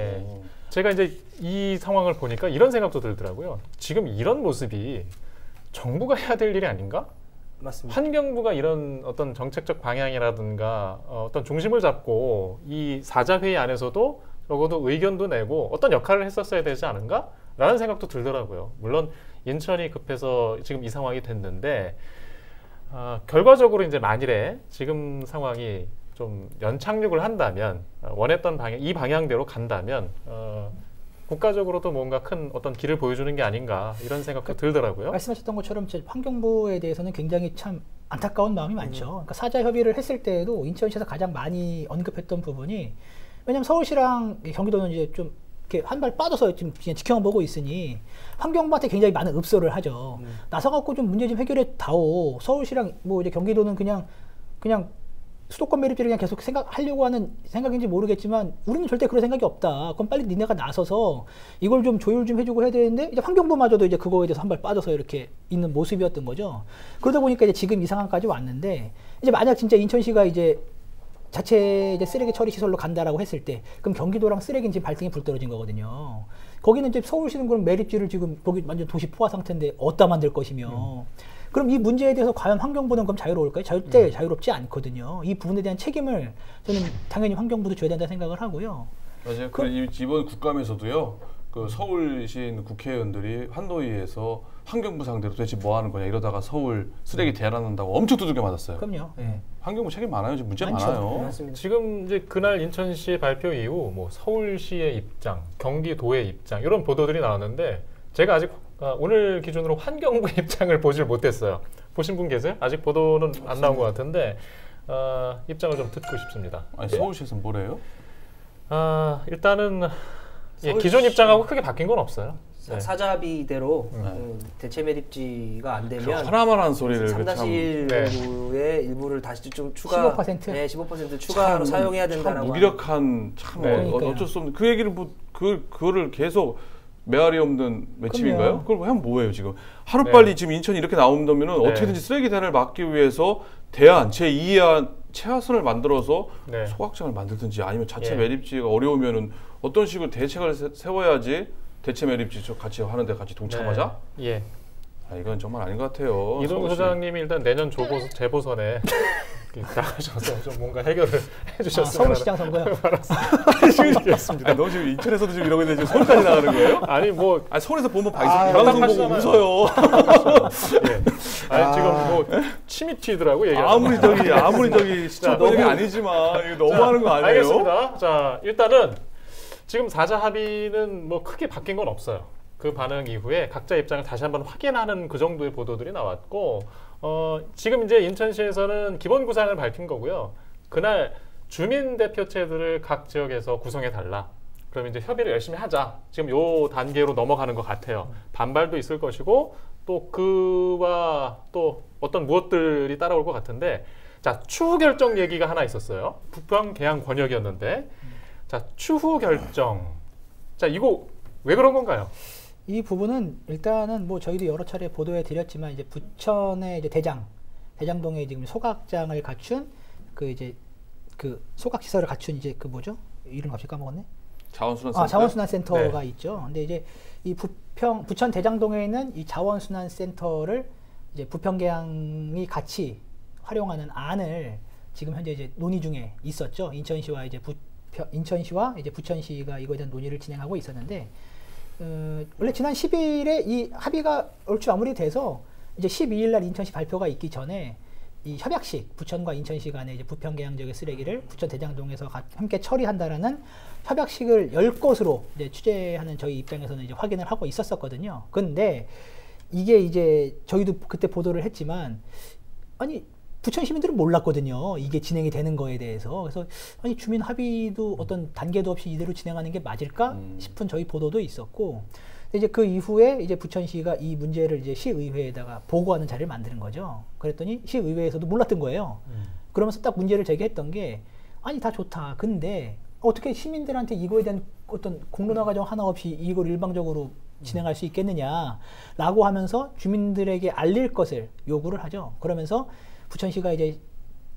제가 이제 이 상황을 보니까 이런 생각도 들더라고요. 지금 이런 모습이 정부가 해야 될 일이 아닌가? 맞습니다. 환경부가 이런 어떤 정책적 방향이라든가 어떤 중심을 잡고 이 사자회의 안에서도 적어도 의견도 내고 어떤 역할을 했었어야 되지 않은가? 라는 생각도 들더라고요. 물론 인천이 급해서 지금 이 상황이 됐는데 결과적으로 이제 만일에 지금 상황이 좀 연착륙을 한다면 원했던 방향, 이 방향대로 간다면 국가적으로도 뭔가 큰 어떤 길을 보여주는 게 아닌가 이런 생각도 들더라고요. 말씀하셨던 것처럼 환경부에 대해서는 굉장히 참 안타까운 마음이 많죠. 그러니까 사자 협의를 했을 때에도 인천시에서 가장 많이 언급했던 부분이 왜냐하면 서울시랑 경기도는 이제 좀 이렇게 한 발 빠져서 지금 그냥 지켜보고 있으니 환경부한테 굉장히 많은 읍소를 하죠. 나서갖고 좀 문제 좀 해결해 다오. 서울시랑 뭐 이제 경기도는 그냥 수도권 매립지를 그냥 계속 생각하려고 하는 생각인지 모르겠지만 우리는 절대 그럴 생각이 없다. 그럼 빨리 니네가 나서서 이걸 좀 조율 좀 해주고 해야 되는데 이제 환경부마저도 이제 그거에 대해서 한 발 빠져서 이렇게 있는 모습이었던 거죠. 그러다 보니까 이제 지금 이 상황까지 왔는데 이제 만약 진짜 인천시가 이제 자체 이제 쓰레기 처리 시설로 간다라고 했을 때 그럼 경기도랑 쓰레기는 지금 발등에 불 떨어진 거거든요. 거기는 이제 서울시는 그럼 매립지를 지금 거기 완전 도시 포화 상태인데 어디다 만들 것이며 그럼 이 문제에 대해서 과연 환경부는 그럼 자유로울까요? 절대 자유롭지 않거든요. 이 부분에 대한 책임을 저는 당연히 환경부도 져야 된다 생각을 하고요. 맞아요. 이번 국감에서도요. 그 서울시 국회의원들이 환노위에서 환경부 상대로 도대체 뭐 하는 거냐 이러다가 서울 쓰레기 대란한다고 엄청 두들겨 맞았어요. 그럼요. 예. 환경부 책임 많아요. 지금 문제 많죠. 많아요. 맞습니다. 지금 이제 그날 인천시 발표 이후 뭐 서울시의 입장, 경기도의 입장 이런 보도들이 나왔는데 제가 아직 오늘 기준으로 환경부 입장을 보질 못했어요. 보신 분 계세요? 아직 보도는 안 나온 것 같은데 입장을 좀 듣고 싶습니다. 아니 서울시에서는 뭐래요? 일단은 기존 입장하고 크게 바뀐 건 없어요. 네. 사자비대로 대체 매립지가 안 되면 하나만 한 소리를 3-1의 일부를 다시 좀 추가 15%? 네, 15% 추가로 사용해야 된다라고. 무기력한 참 어쩔 수 없는 그 얘기를 뭐 그거를 계속 메아리 없는 외침인가요? 그걸 하면 뭐예요 지금? 하루빨리 지금 인천이 이렇게 나온다면 어떻게든지 쓰레기 대란을 막기 위해서 대안, 제2의 최하선을 만들어서 소각장을 만들든지 아니면 자체 매립지가 어려우면은 어떤 식으로 대책을 세워야지 대체 매립지 같이 하는데 같이 동참하자? 예. 이건 정말 아닌 것 같아요. 이동구 소장님이 일단 내년 재보선에 나가셔서 좀 뭔가 해결을 해주셨으면 서울시장 선거요? 해주시겠습니다. 너 지금 인천에서도 지금 이러고 있는데 지금 서울까지 나가는 거예요? 아니 뭐 서울에서 보면 방송 보고 웃어요. 예. 아니 지금 뭐 침이 튀더라고 얘기. 아무리 저기 시청 번역이 아니지만 이거 너무하는 거 아니에요? 알겠습니다. 자 일단은 지금 4자 합의는 뭐 크게 바뀐 건 없어요. 그 반응 이후에 각자 입장을 다시 한번 확인하는 그 정도의 보도들이 나왔고 지금 이제 인천시에서는 기본 구상을 밝힌 거고요. 그날 주민 대표체들을 각 지역에서 구성해 달라. 그럼 이제 협의를 열심히 하자. 지금 요 단계로 넘어가는 것 같아요. 반발도 있을 것이고 또 그와 또 어떤 무엇들이 따라올 것 같은데 자 추후 결정 얘기가 하나 있었어요. 부평 계양 권역이었는데 자 추후 결정. 자 이거 왜 그런 건가요? 이 부분은 일단은 뭐 저희도 여러 차례 보도해 드렸지만 이제 부천의 이제 대장동에 지금 소각장을 갖춘 그 이제 그 소각 시설을 갖춘 이제 그 뭐죠? 이름 갑자기 까먹었네. 자원순환센터. 자원순환센터가 있죠. 근데 이제 이 부천 대장동에 있는 이 자원순환센터를 이제 부평계양이 같이 활용하는 안을 지금 현재 이제 논의 중에 있었죠. 인천시와 이제 부천시가 이거에 대한 논의를 진행하고 있었는데. 원래 지난 10일에 이 합의가 얼추 마무리 돼서 이제 12일 날 인천시 발표가 있기 전에 이 협약식 부천과 인천시 간의 이제 부평 계양 지역의 쓰레기를 부천 대장동에서 함께 처리한다라는 협약식을 열 것으로 이제 취재하는 저희 입장에서는 이제 확인을 하고 있었거든요. 근데 이게 이제 저희도 그때 보도를 했지만 아니 부천 시민들은 몰랐거든요. 이게 진행이 되는 거에 대해서. 그래서 아니 주민 합의도 어떤 단계도 없이 이대로 진행하는 게 맞을까 싶은 저희 보도도 있었고, 이제 그 이후에 이제 부천시가 이 문제를 이제 시의회에다가 보고하는 자리를 만드는 거죠. 그랬더니 시의회에서도 몰랐던 거예요. 그러면서 딱 문제를 제기했던 게 아니 다 좋다. 근데 어떻게 시민들한테 이거에 대한 어떤 공론화 과정 하나 없이 이걸 일방적으로 진행할 수 있겠느냐라고 하면서 주민들에게 알릴 것을 요구를 하죠. 그러면서 부천시가 이제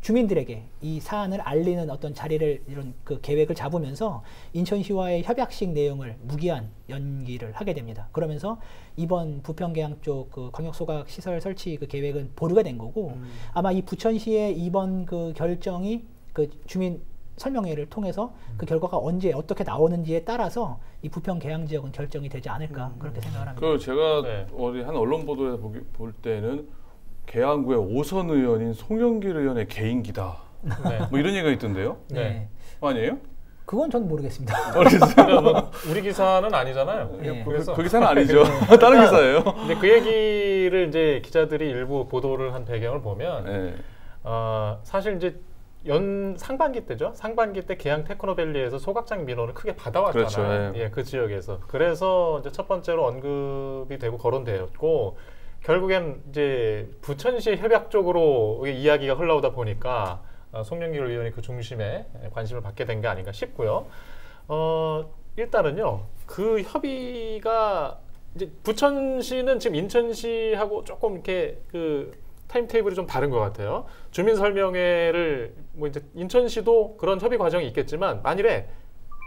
주민들에게 이 사안을 알리는 어떤 자리를 이런 그 계획을 잡으면서 인천시와의 협약식 내용을 무기한 연기를 하게 됩니다. 그러면서 이번 부평계양 쪽 그 광역소각 시설 설치 그 계획은 보류가 된 거고 아마 이 부천시의 이번 그 결정이 그 주민 설명회를 통해서 그 결과가 언제 어떻게 나오는지에 따라서 이 부평계양 지역은 결정이 되지 않을까 그렇게 생각을 합니다. 그 제가 어디 한 언론 보도에서 볼 때는 계양구의 5선 의원인 송영길 의원의 개인기다. 뭐 이런 얘기가 있던데요. 네. 아니에요? 그건 전 모르겠습니다. 뭐 우리 기사는 아니잖아요. 네. 그래서 그 기사는 아니죠. 다른 기사예요. 근데 그 얘기를 이제 기자들이 일부 보도를 한 배경을 보면 사실 이제 상반기 때죠. 상반기 때 계양 테크노밸리에서 소각장 민원을 크게 받아왔잖아요. 그렇죠. 예, 그 지역에서. 그래서 이제 첫 번째로 언급이 되고 거론되었고 결국엔 이제 부천시 협약 쪽으로 이야기가 흘러오다 보니까 송영길 의원이 그 중심에 관심을 받게 된 게 아닌가 싶고요. 일단은요, 그 협의가 이제 부천시는 지금 인천시하고 조금 이렇게 그 타임테이블이 좀 다른 것 같아요. 주민설명회를 뭐 이제 인천시도 그런 협의 과정이 있겠지만 만일에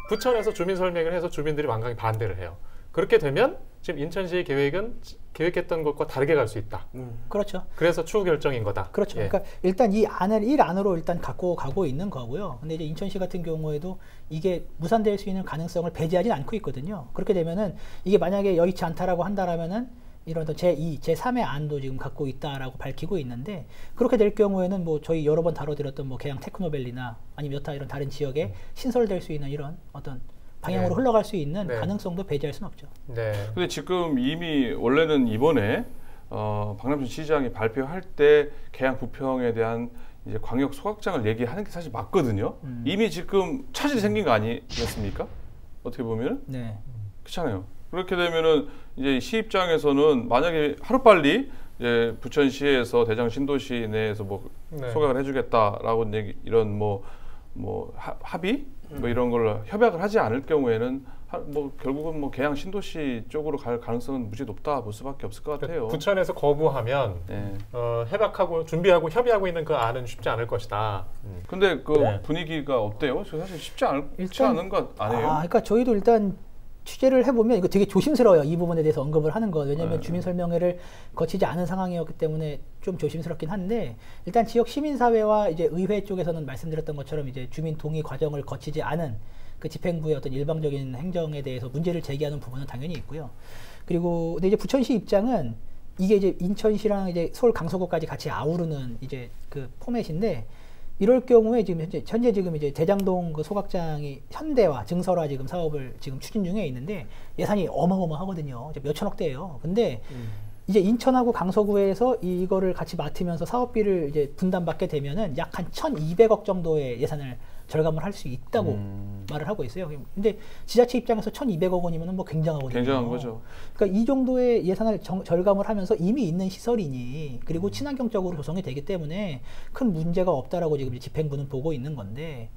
부천에서 주민설명을 해서 주민들이 완강히 반대를 해요. 그렇게 되면 지금 인천시의 계획은 계획했던 것과 다르게 갈 수 있다. 그렇죠. 그래서 추후 결정인 거다. 그렇죠. 예. 그러니까 일단 이 안을 일 안으로 일단 갖고 가고 있는 거고요. 근데 이제 인천시 같은 경우에도 이게 무산될 수 있는 가능성을 배제하진 않고 있거든요. 그렇게 되면은 이게 만약에 여의치 않다라고 한다라면은 이런 제2, 제3의 안도 지금 갖고 있다라고 밝히고 있는데 그렇게 될 경우에는 뭐 저희 여러 번 다뤄드렸던 뭐 계양 테크노밸리나 아니면 여타 이런 다른 지역에 신설될 수 있는 이런 어떤 방향으로 흘러갈 수 있는 가능성도 배제할 수는 없죠. 네. 근데 지금 이미 원래는 이번에 박남춘 시장이 발표할 때 계양 부평에 대한 이제 광역 소각장을 얘기하는 게 사실 맞거든요. 이미 지금 차질이 생긴 거 아니겠습니까? 어떻게 보면 네. 그렇잖아요. 그렇게 되면은 이제 시 입장에서는 만약에 하루빨리 이제 부천시에서 대장 신도시 내에서 뭐 소각을 해주겠다라고 얘기, 이런 뭐 합의 뭐 이런 걸로 협약을 하지 않을 경우에는 뭐 결국은 뭐 계양 신도시 쪽으로 갈 가능성은 무지 높다 볼 수밖에 없을 것 같아요. 부천에서 거부하면 협약하고 준비하고 협의하고 있는 그 안은 쉽지 않을 것이다. 근데 그 분위기가 어때요? 사실 쉽지 않은 것 아니에요? 그러니까 저희도 일단 취재를 해보면 이거 되게 조심스러워요. 이 부분에 대해서 언급을 하는 거. 왜냐하면 주민 설명회를 거치지 않은 상황이었기 때문에 좀 조심스럽긴 한데 일단 지역 시민사회와 이제 의회 쪽에서는 말씀드렸던 것처럼 이제 주민 동의 과정을 거치지 않은 그 집행부의 어떤 일방적인 행정에 대해서 문제를 제기하는 부분은 당연히 있고요. 그리고 근데 이제 부천시 입장은 이게 이제 인천시랑 이제 서울 강서구까지 같이 아우르는 이제 그 포맷인데 이럴 경우에 지금 현재 지금 이제 대장동 그 소각장이 현대화, 증설화 지금 사업을 지금 추진 중에 있는데 예산이 어마어마하거든요. 이제 몇천억대예요. 근데 이제 인천하고 강서구에서 이거를 같이 맡으면서 사업비를 이제 분담받게 되면은 약 한 1,200억 정도의 예산을 절감을 할 수 있다고 말을 하고 있어요. 근데 지자체 입장에서 1,200억 원이면 뭐 굉장하거든요. 굉장한 거죠. 그러니까 이 정도의 예산을 절감을 하면서 이미 있는 시설이니 그리고 친환경적으로 조성이 되기 때문에 큰 문제가 없다라고 지금 집행부는 보고 있는 건데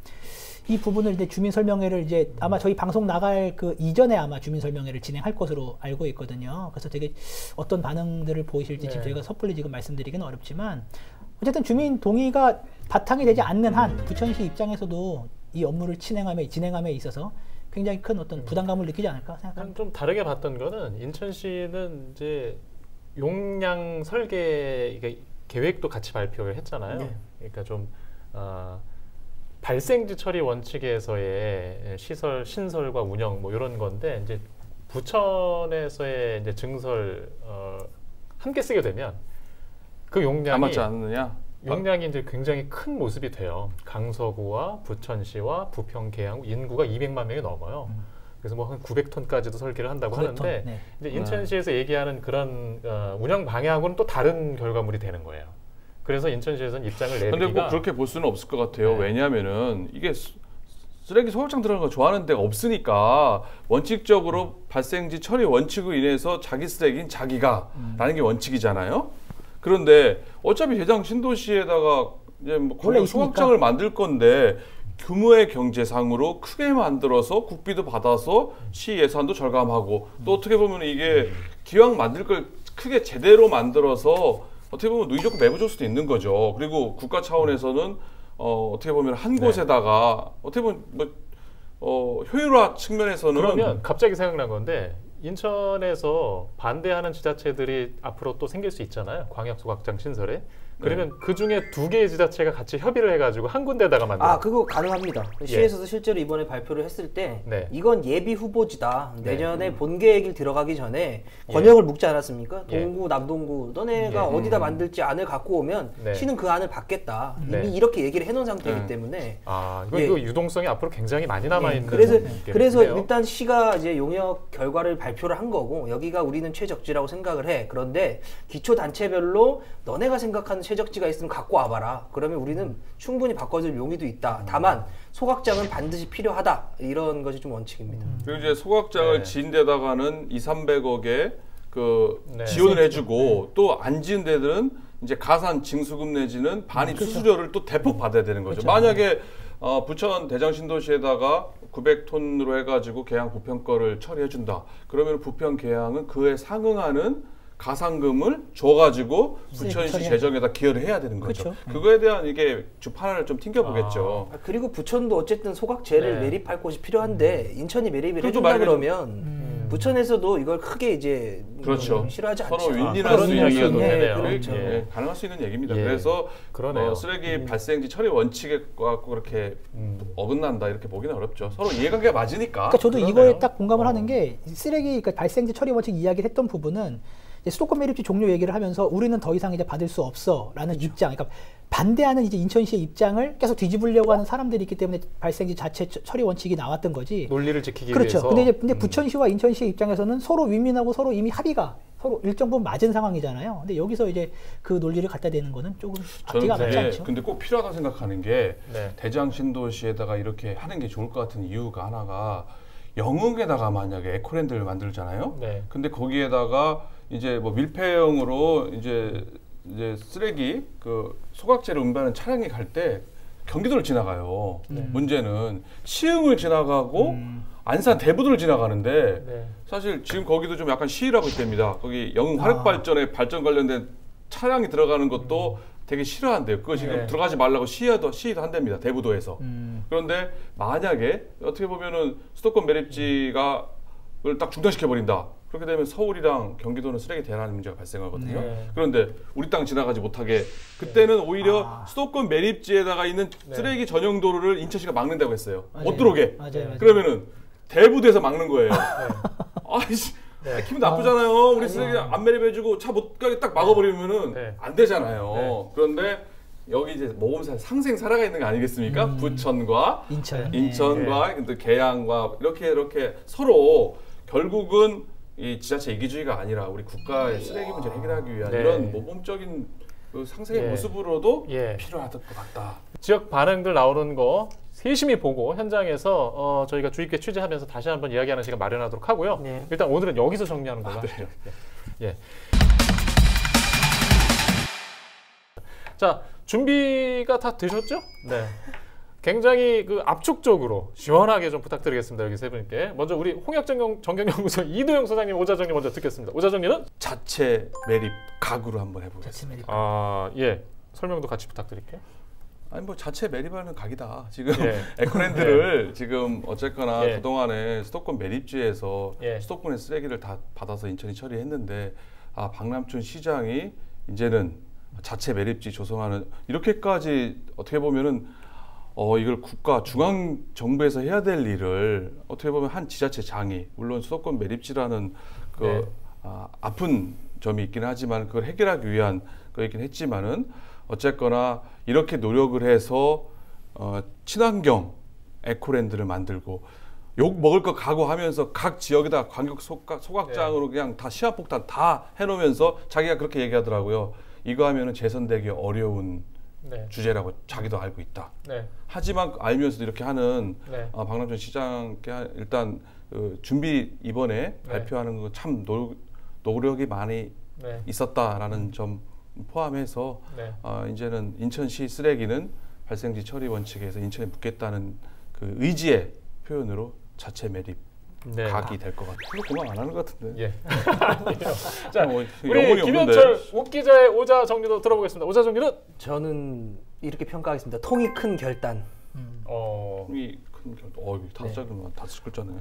이 부분을 이제 주민 설명회를 이제 아마 저희 방송 나갈 그 이전에 아마 주민 설명회를 진행할 것으로 알고 있거든요. 그래서 되게 어떤 반응들을 보이실지 지금 저희가 섣불리 지금 말씀드리기는 어렵지만 어쨌든 주민 동의가 바탕이 되지 않는 한 부천시 입장에서도 이 업무를 진행함에 있어서 굉장히 큰 어떤 부담감을 느끼지 않을까 생각합니다. 좀 다르게 봤던 거는 인천시는 이제 용량 설계 계획도 같이 발표를 했잖아요. 그러니까 좀 발생지 처리 원칙에서의 시설 신설과 운영 뭐 이런 건데 이제 부천에서의 이제 증설 함께 쓰게 되면 그 용량이 맞지 않느냐? 용량이 이제 굉장히 큰 모습이 돼요. 강서구와 부천시와 부평, 계양 인구가 200만 명이 넘어요. 그래서 뭐 한 900톤까지도 설계를 한다고 900톤, 하는데 이제 인천시에서 얘기하는 그런 운영 방향하고는 또 다른 결과물이 되는 거예요. 그래서 인천시에서는 입장을 내기가 근데 꼭 그렇게 볼 수는 없을 것 같아요. 왜냐하면은 이게 쓰레기 소각장 들어가는 거 좋아하는 데가 없으니까 원칙적으로 발생지 처리 원칙으로 인해서 자기 쓰레기는 자기가 라는 게 원칙이잖아요. 그런데 어차피 대장 신도시에다가 이제 뭐 광역 소각장을 만들 건데 규모의 경제상으로 크게 만들어서 국비도 받아서 시 예산도 절감하고 또 어떻게 보면 이게 기왕 만들 걸 크게 제대로 만들어서 어떻게 보면 누이 좋고 매부 줄 수도 있는 거죠. 그리고 국가 차원에서는 어떻게 보면 한 곳에다가 어떻게 보면 뭐 효율화 측면에서는 그러면 갑자기 생각난 건데 인천에서 반대하는 지자체들이 앞으로 또 생길 수 있잖아요. 광역 소각장 신설에. 그러면 그 중에 2개의 지자체가 같이 협의를 해가지고 한 군데다가 만들어. 그거 가능합니다. 시에서도 실제로 이번에 발표를 했을 때 이건 예비 후보지다. 내년에 본계 얘기를 들어가기 전에 권역을 묵지 않았습니까? 동구, 남동구 너네가 어디다 만들지 안을 갖고 오면 시는 그 안을 받겠다. 이미 이렇게 얘기를 해놓은 상태이기 때문에 이거 유동성이 앞으로 굉장히 많이 남아있는 그래서 일단 시가 이제 용역 결과를 발표를 한 거고 여기가 우리는 최적지라고 생각을 해. 그런데 기초단체별로 너네가 생각하는 최적지가 있으면 갖고 와봐라. 그러면 우리는 충분히 바꿔줄 용의도 있다. 다만 소각장은 반드시 필요하다. 이런 것이 좀 원칙입니다. 그리고 이제 소각장을 지은 데다가는 200~300억의 그 지원을 해주고 또 안 지은 데들은 이제 가산 징수금 내지는 반입 그렇죠. 수수료를 또 대폭 받아야 되는 거죠. 그렇죠. 만약에 부천 대장신도시에다가 900톤으로 해가지고 계양 부평거를 처리해준다. 그러면 부평 계양은 그에 상응하는 가산금을 줘가지고 부천시 처리해야 재정에다 기여를 해야 되는 거죠. 그렇죠. 그거에 대한 이게 주판을 좀 튕겨보겠죠. 그리고 부천도 어쨌든 소각제를 네. 매립할 곳이 필요한데 인천이 매립을 그것도 해준다 말이죠. 그러면 부천에서도 이걸 크게 이제 그렇죠. 싫어하지 않죠. 서로 윈윈할 그런 수 이야기가 있는 또 되네요. 그렇죠. 예, 가능할 수 있는 얘기입니다. 예. 그래서 그러네요. 쓰레기 발생지 처리 원칙에 갖고 그렇게 어긋난다 이렇게 보기는 어렵죠. 서로 이해관계가 맞으니까. 그러니까 저도 그러네요. 이거에 딱 공감을 하는 게 쓰레기 그러니까 발생지 처리 원칙 이야기를 했던 부분은 이제 수도권 매립지 종료 얘기를 하면서 우리는 더 이상 이제 받을 수 없어라는 입장, 그러니까 반대하는 이제 인천시의 입장을 계속 뒤집으려고 하는 사람들이 있기 때문에 발생지 자체 처리 원칙이 나왔던 거지. 논리를 지키기 그렇죠. 위해서. 근데 이제 부천시와 인천시의 입장에서는 서로 윈윈하고 서로 이미 합의가 서로 일정 부분 맞은 상황이잖아요. 근데 여기서 이제 그 논리를 갖다 대는 거는 조금 앞뒤가 저는 맞지 않죠. 근데 꼭 필요하다고 생각하는 게 네. 대장신도시에다가 이렇게 하는 게 좋을 것 같은 이유가 하나가 영흥에다가 만약에 에코랜드를 만들잖아요. 네. 근데 거기에다가 이제 뭐 밀폐형으로 이제 쓰레기 그 소각제를 운반하는 차량이 갈 때 경기도를 지나가요. 문제는 시흥을 지나가고 안산 대부도를 지나가는데 네. 사실 지금 거기도 좀 약간 시위라고 있답니다. 거기 영흥 화력발전에 발전 관련된 차량이 들어가는 것도 되게 싫어한대요. 그거 지금 네. 들어가지 말라고 시위도 한답니다. 대부도에서. 그런데 만약에 어떻게 보면은 수도권 매립지가 을 딱 중단시켜 버린다. 그렇게 되면 서울이랑 경기도는 쓰레기 대란의 문제가 발생하거든요. 네. 그런데 우리 땅 지나가지 못하게 그때는 오히려 수도권 매립지에다가 있는 네. 쓰레기 전용 도로를 인천시가 막는다고 했어요. 맞아요. 못 들어오게. 맞아요. 그러면은 대부도에서 막는 거예요. 아이씨, 네. 기분 나쁘잖아요. 우리 쓰레기 안 매립해주고 차 못 가게 딱 막아버리면은 네. 안 되잖아요. 네. 그런데 여기 이제 모범사 상생 살아가 있는 거 아니겠습니까? 부천과 인천과 근데 계양과 이렇게 서로 결국은 이 지자체 이기주의가 아니라 우리 국가의 쓰레기 문제를 해결하기 위한 네. 이런 모범적인 그 상생의 예. 모습으로도 예. 필요할 것 같다. 지역 반응들 나오는 거 세심히 보고 현장에서 저희가 주의 깊게 취재하면서 다시 한번 이야기하는 시간 마련하도록 하고요. 네. 일단 오늘은 여기서 정리하는 걸로 하시죠. 예. 자, 준비가 다 되셨죠? 네. 굉장히 그 압축적으로 시원하게 좀 부탁드리겠습니다. 여기 세 분께. 먼저 우리 홍역정경연구소 이도영 소장님, 오자정님 먼저 듣겠습니다. 오자정님은 자체 매립 가구로 한번 해보겠습니다. 자체 매립. 예. 설명도 같이 부탁드릴게요. 아니 뭐 자체 매립하는 각이다. 지금 예. 에코랜드를 지금 어쨌거나 예. 그동안에 수도권 매립지에서 예. 수도권의 쓰레기를 다 받아서 인천이 처리했는데 박남춘 시장이 이제는 자체 매립지 조성하는 이렇게까지 어떻게 보면은 이걸 국가 중앙 정부에서 해야 될 일을 어떻게 보면 한 지자체장이 물론 수도권 매립지라는 그 네. 아픈 점이 있긴 하지만 그걸 해결하기 위한 거이긴 했지만은 어쨌거나 이렇게 노력을 해서 친환경 에코랜드를 만들고 욕 먹을 거 각오하면서 각 지역에다 광역 소각장으로 그냥 다 시한폭탄 다 해놓으면서 자기가 그렇게 얘기하더라고요. 이거 하면은 재선되기 어려운 네. 주제라고 자기도 알고 있다. 네. 하지만 알면서도 이렇게 하는 네. 박남춘 시장께 일단 준비 이번에 네. 발표하는 거 참 노력이 많이 네. 있었다라는 점 포함해서 네. 이제는 인천시 쓰레기는 발생지 처리 원칙에서 인천에 묻겠다는 그 의지의 표현으로 자체 매립 네. 각이 될 것 같아요. 별로 공감 안 하는 것 같은데. 예. 자, 영혼이 우리 김현철 옥기자의 오자 정리도 들어보겠습니다. 오자 정리는 저는 이렇게 평가하겠습니다. 통이 큰 결단. 다섯 글자네.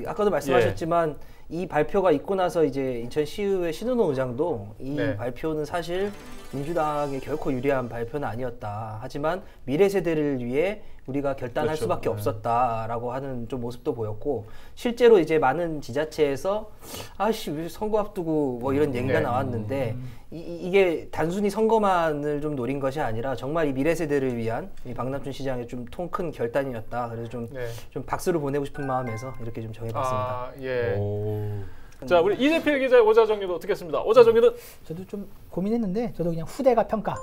아까도 말씀하셨지만 이 발표가 있고 나서 이제 인천시의회 신은호 의장도 이 네. 발표는 사실 민주당에 결코 유리한 발표는 아니었다. 하지만 미래 세대를 위해 우리가 결단할 그렇죠. 수밖에 없었다라고 하는 좀 모습도 보였고 실제로 이제 많은 지자체에서 아씨 왜 선거 앞두고 뭐 이런 얘기가 네. 나왔는데 이게 단순히 선거만을 좀 노린 것이 아니라 정말 이 미래 세대를 위한 이 박남춘 시장의 좀 통 큰 결단이었다. 그래서 좀 박수를 보내고 싶은 마음에서 이렇게 좀 정해봤습니다. 예. 자, 우리 이재필 기자의 오자 정리도 듣겠습니다. 오자 정리는 저도 좀 고민했는데 저도 그냥 후대가 평가.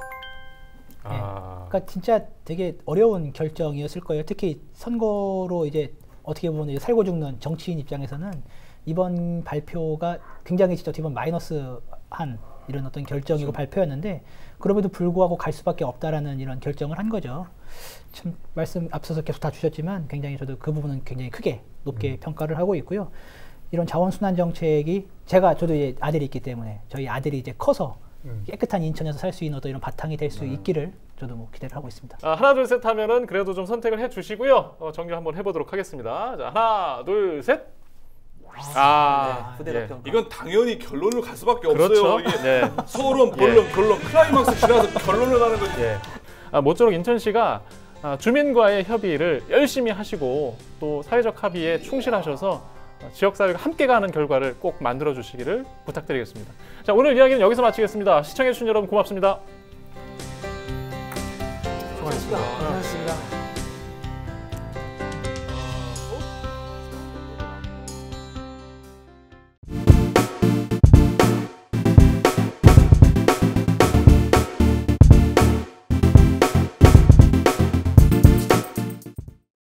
그러니까 진짜 되게 어려운 결정이었을 거예요. 특히 선거로 이제 어떻게 보면 이제 살고 죽는 정치인 입장에서는 이번 발표가 굉장히 진짜 어떻게 보면 마이너스한 이런 어떤 결정이고 발표였는데 그럼에도 불구하고 갈 수밖에 없다라는 이런 결정을 한 거죠. 참 말씀 앞서서 계속 다 주셨지만 굉장히 저도 그 부분은 굉장히 크게 높게 평가를 하고 있고요. 이런 자원순환 정책이 저도 이제 아들이 있기 때문에 저희 아들이 이제 커서 깨끗한 인천에서 살 수 있는 어떤 이런 바탕이 될 수 있기를 저도 뭐 기대를 하고 있습니다. 하나 둘 셋 하면은 그래도 좀 선택을 해주시고요. 정리 한번 해보도록 하겠습니다. 자, 하나 둘 셋. 후대답 평가. 이건 당연히 결론을 갈 수밖에 그렇죠. 없어요. 이게 네. 서론, 본론, 결론, 클라이막스 지나서 결론을 가는 거지. 예. 모쪼록 인천시가 주민과의 협의를 열심히 하시고 또 사회적 합의에 충실하셔서 지역사회가 함께 가는 결과를 꼭 만들어 주시기를 부탁드리겠습니다. 자, 오늘 이야기는 여기서 마치겠습니다. 시청해 주신 여러분 고맙습니다. 수고하셨습니다. 고맙습니다.